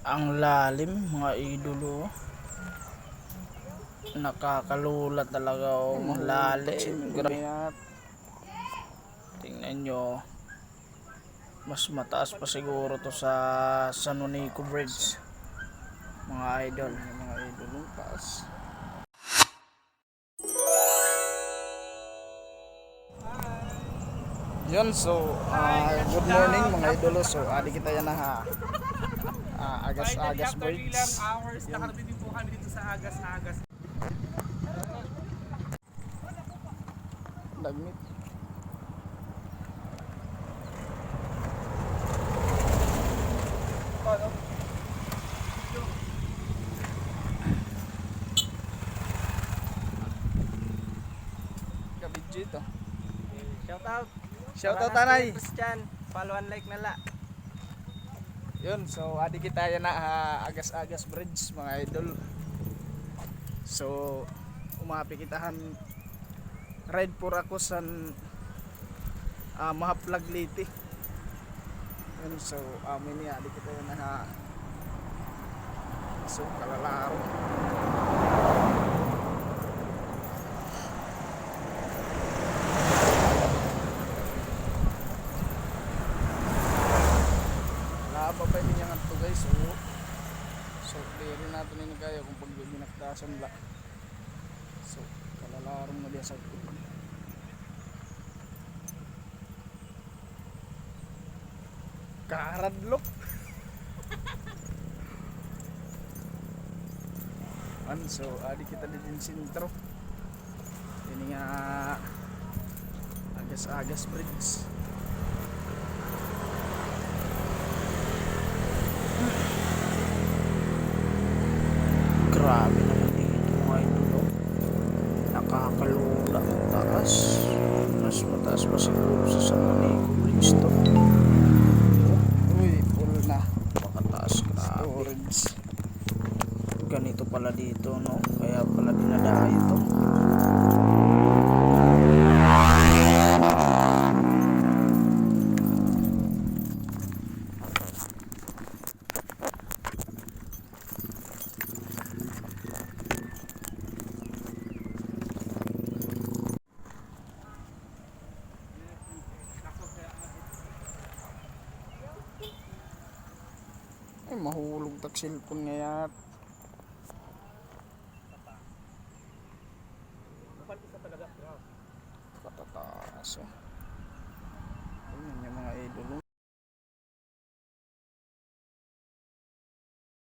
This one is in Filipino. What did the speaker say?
Ang lalim mga idolo. Nakakalula talaga lalim. Grabe. Tingnan nyo. Mas mataas pa siguro to sa San Juanico Bridge. Mga idol. Mga idol. Taas. Yun, so good morning mga idolo. So adi kita yan na Agas-Agas Bridge. Hours nakarating din po kami dito sa Agas-Agas. Dagmit. Kabidyo ito. Shout out. Shout out tanay. Follow and like nala. Yun, so adi kita yan na Agas-Agas Bridge mga idol. So umapi kitahan ride por ako sa Mahaplag Liti. Yun, so amin niya adi kita yan na so kalalaro. Babay niya nga ito guys, so clearin natin ini kaya kung pag binaktasan la. So kalalarong na diya sa karadlok. So adi kita din sintro. Ini nga Agas-Agas Bridge. Grabe naman dito mga idol. Nakakalula ang taas. Mas mataas pa siguro sa San Juanico Bridge to. Uy, full na. Pakataas, grabe. Storage. Ganito pala dito, no? Kaya pala dinadayo to. Ay, mahulog tak cellphone ngayon.